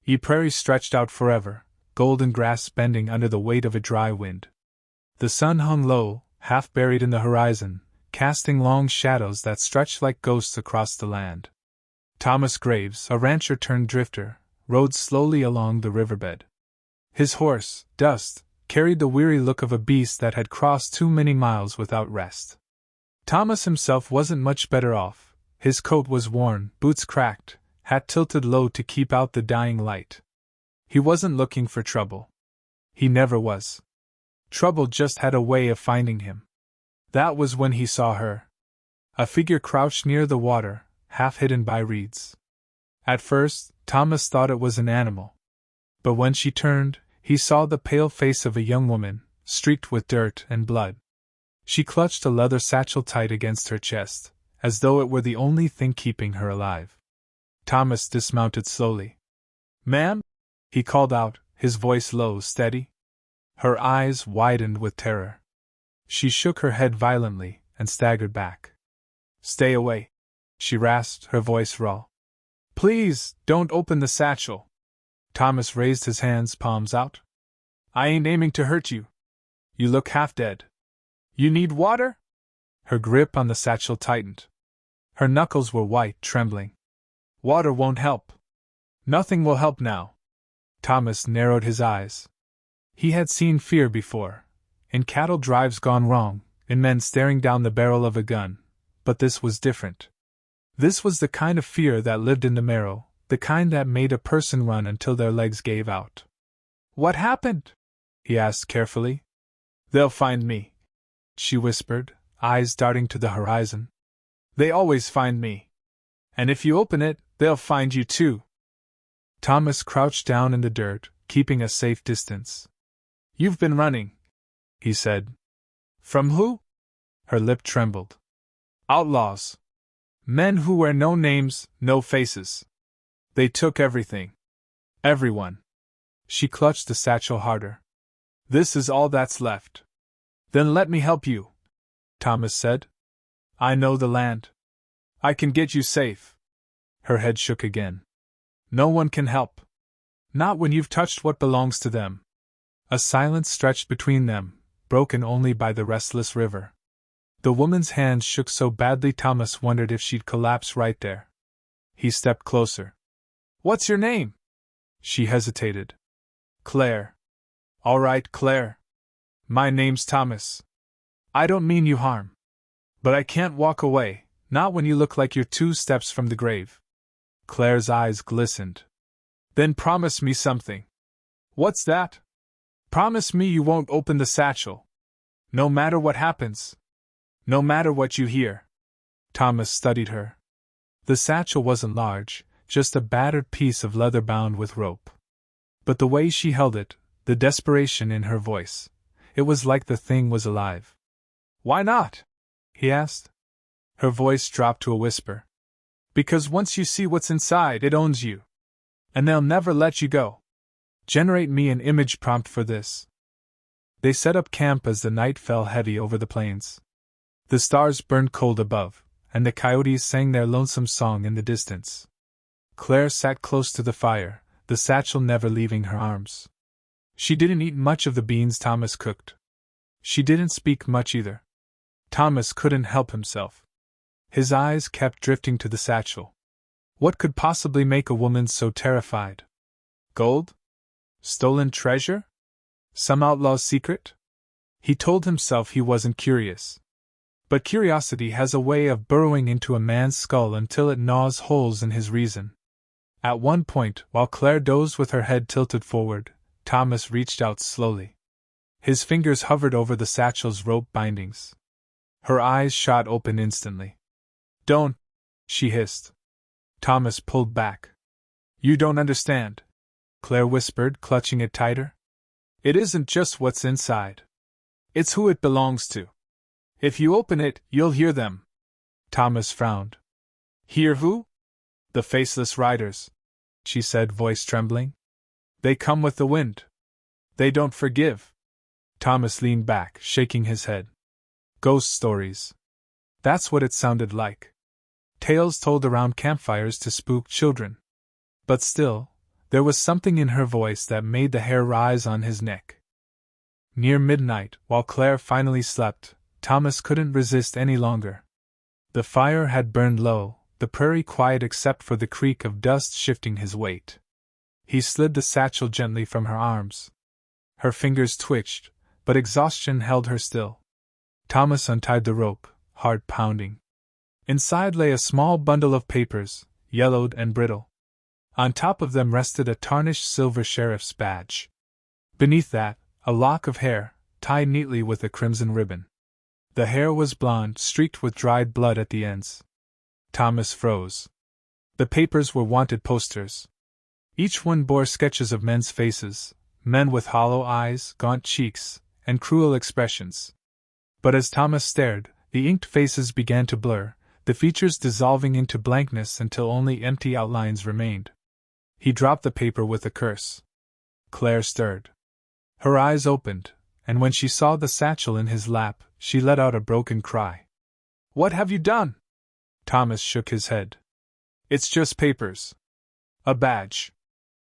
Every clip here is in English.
Ye prairie stretched out forever, golden grass bending under the weight of a dry wind. The sun hung low, half buried in the horizon, casting long shadows that stretched like ghosts across the land. Thomas Graves, a rancher turned drifter, rode slowly along the riverbed. His horse, Dust, carried the weary look of a beast that had crossed too many miles without rest. Thomas himself wasn't much better off. His coat was worn, boots cracked, hat tilted low to keep out the dying light. He wasn't looking for trouble. He never was. Trouble just had a way of finding him. That was when he saw her. A figure crouched near the water, half hidden by reeds. At first, Thomas thought it was an animal. But when she turned, he saw the pale face of a young woman, streaked with dirt and blood. She clutched a leather satchel tight against her chest, as though it were the only thing keeping her alive. Thomas dismounted slowly. "Ma'am?" he called out, his voice low, steady. Her eyes widened with terror. She shook her head violently and staggered back. "Stay away," she rasped, her voice raw. "Please, don't open the satchel." Thomas raised his hands, palms out. "I ain't aiming to hurt you. You look half dead. You need water?" Her grip on the satchel tightened. Her knuckles were white, trembling. "Water won't help. Nothing will help now." Thomas narrowed his eyes. He had seen fear before, in cattle drives gone wrong, in men staring down the barrel of a gun, but this was different. This was the kind of fear that lived in the marrow, the kind that made a person run until their legs gave out. "What happened?" he asked carefully. "They'll find me," she whispered, eyes darting to the horizon. "They always find me. And if you open it, they'll find you too." Thomas crouched down in the dirt, keeping a safe distance. "You've been running," he said. "From who?" Her lip trembled. "Outlaws. Men who wear no names, no faces. They took everything. Everyone." She clutched the satchel harder. "This is all that's left." "Then let me help you," Thomas said. "I know the land. I can get you safe." Her head shook again. "No one can help. Not when you've touched what belongs to them." A silence stretched between them, broken only by the restless river. The woman's hands shook so badly Thomas wondered if she'd collapse right there. He stepped closer. "What's your name?" She hesitated. "Claire." "All right, Claire. My name's Thomas. I don't mean you harm. But I can't walk away, not when you look like you're 2 steps from the grave." Claire's eyes glistened. "Then promise me something." "What's that?" "Promise me you won't open the satchel. No matter what happens. No matter what you hear." Thomas studied her. The satchel wasn't large, just a battered piece of leather bound with rope. But the way she held it, the desperation in her voice, it was like the thing was alive. "Why not?" he asked. Her voice dropped to a whisper. "Because once you see what's inside, it owns you. And they'll never let you go. Generate me an image prompt for this." They set up camp as the night fell heavy over the plains. The stars burned cold above, and the coyotes sang their lonesome song in the distance. Claire sat close to the fire, the satchel never leaving her arms. She didn't eat much of the beans Thomas cooked. She didn't speak much either. Thomas couldn't help himself. His eyes kept drifting to the satchel. What could possibly make a woman so terrified? Gold? Stolen treasure? Some outlaw's secret? He told himself he wasn't curious. But curiosity has a way of burrowing into a man's skull until it gnaws holes in his reason. At one point, while Claire dozed with her head tilted forward, Thomas reached out slowly. His fingers hovered over the satchel's rope bindings. Her eyes shot open instantly. "Don't," she hissed. Thomas pulled back. "You don't understand," Claire whispered, clutching it tighter. "It isn't just what's inside. It's who it belongs to. If you open it, you'll hear them." Thomas frowned. "Hear who?" "The Faceless Riders," she said, voice trembling. "They come with the wind. They don't forgive." Thomas leaned back, shaking his head. Ghost stories. That's what it sounded like. Tales told around campfires to spook children. But still, There was something in her voice that made the hair rise on his neck. Near midnight, while Claire finally slept, Thomas couldn't resist any longer. The fire had burned low, the prairie quiet except for the creak of dust shifting his weight. He slid the satchel gently from her arms. Her fingers twitched, but exhaustion held her still. Thomas untied the rope, heart pounding. Inside lay a small bundle of papers, yellowed and brittle. On top of them rested a tarnished silver sheriff's badge. Beneath that, a lock of hair, tied neatly with a crimson ribbon. The hair was blonde, streaked with dried blood at the ends. Thomas froze. The papers were wanted posters. Each one bore sketches of men's faces, men with hollow eyes, gaunt cheeks, and cruel expressions. But as Thomas stared, the inked faces began to blur, the features dissolving into blankness until only empty outlines remained. He dropped the paper with a curse. Claire stirred. Her eyes opened, and when she saw the satchel in his lap, she let out a broken cry. "What have you done?" Thomas shook his head. "It's just papers. A badge.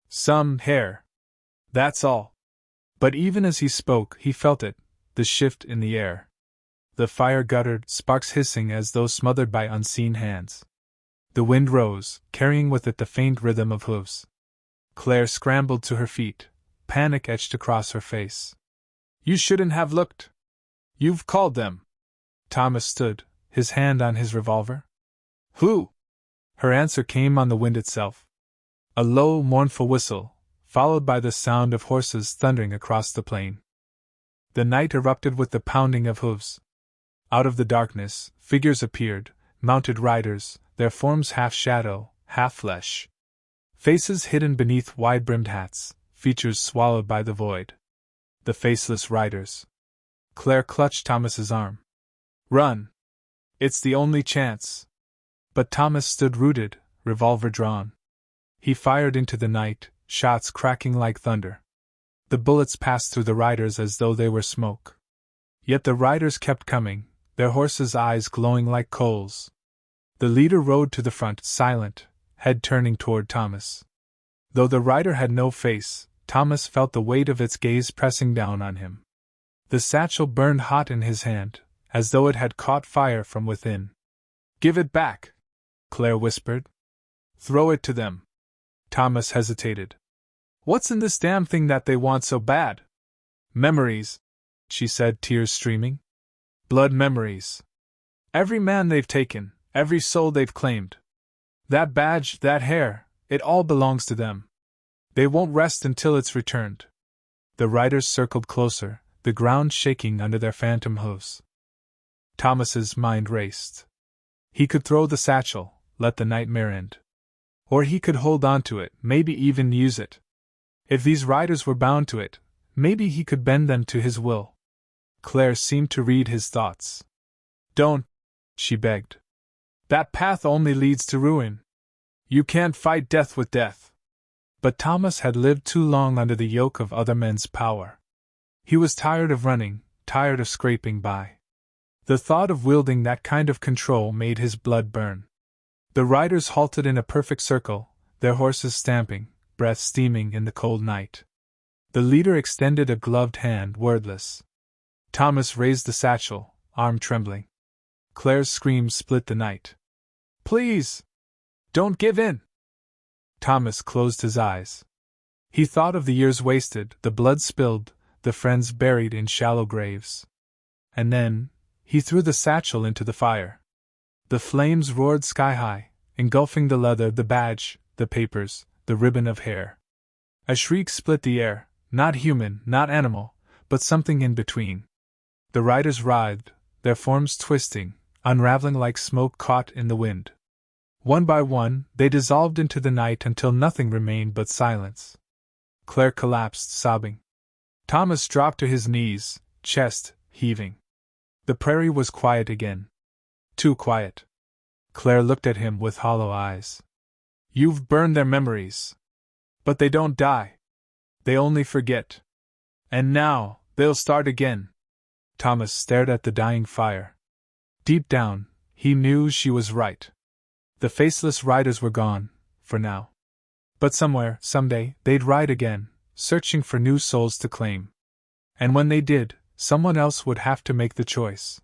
Some hair. That's all." But even as he spoke, he felt it, the shift in the air. The fire guttered, sparks hissing as though smothered by unseen hands. The wind rose, carrying with it the faint rhythm of hooves. Claire scrambled to her feet, panic etched across her face. "You shouldn't have looked. You've called them." Thomas stood, his hand on his revolver. "Who?" Her answer came on the wind itself. A low, mournful whistle, followed by the sound of horses thundering across the plain. The night erupted with the pounding of hooves. Out of the darkness, figures appeared, mounted riders, their forms half shadow, half flesh. Faces hidden beneath wide-brimmed hats, features swallowed by the void. The Faceless Riders. Claire clutched Thomas's arm. "Run! It's the only chance." But Thomas stood rooted, revolver drawn. He fired into the night, shots cracking like thunder. The bullets passed through the riders as though they were smoke. Yet the riders kept coming, their horses' eyes glowing like coals. The leader rode to the front, silent, head turning toward Thomas. Though the rider had no face, Thomas felt the weight of its gaze pressing down on him. The satchel burned hot in his hand, as though it had caught fire from within. "Give it back," Claire whispered. "Throw it to them." Thomas hesitated. "What's in this damn thing that they want so bad?" "Memories," she said, tears streaming. "Blood memories. Every man they've taken, every soul they've claimed. That badge, that hair, it all belongs to them. They won't rest until it's returned." The riders circled closer, the ground shaking under their phantom hooves. Thomas's mind raced. He could throw the satchel, let the nightmare end. Or he could hold on to it, maybe even use it. If these riders were bound to it, maybe he could bend them to his will. Claire seemed to read his thoughts. "Don't," she begged. "That path only leads to ruin. You can't fight death with death." But Thomas had lived too long under the yoke of other men's power. He was tired of running, tired of scraping by. The thought of wielding that kind of control made his blood burn. The riders halted in a perfect circle, their horses stamping, breath steaming in the cold night. The leader extended a gloved hand, wordless. Thomas raised the satchel, arm trembling. Claire's screams split the night. "Please! Don't give in!" Thomas closed his eyes. He thought of the years wasted, the blood spilled, the friends buried in shallow graves. And then, he threw the satchel into the fire. The flames roared sky-high, engulfing the leather, the badge, the papers, the ribbon of hair. A shriek split the air, not human, not animal, but something in between. The riders writhed, their forms twisting, unraveling like smoke caught in the wind. One by one, they dissolved into the night until nothing remained but silence. Claire collapsed, sobbing. Thomas dropped to his knees, chest heaving. The prairie was quiet again. Too quiet. Claire looked at him with hollow eyes. "You've burned their memories. But they don't die. They only forget. And now, they'll start again." Thomas stared at the dying fire. Deep down, he knew she was right. The Faceless Riders were gone, for now. But somewhere, someday, they'd ride again, searching for new souls to claim. And when they did, someone else would have to make the choice.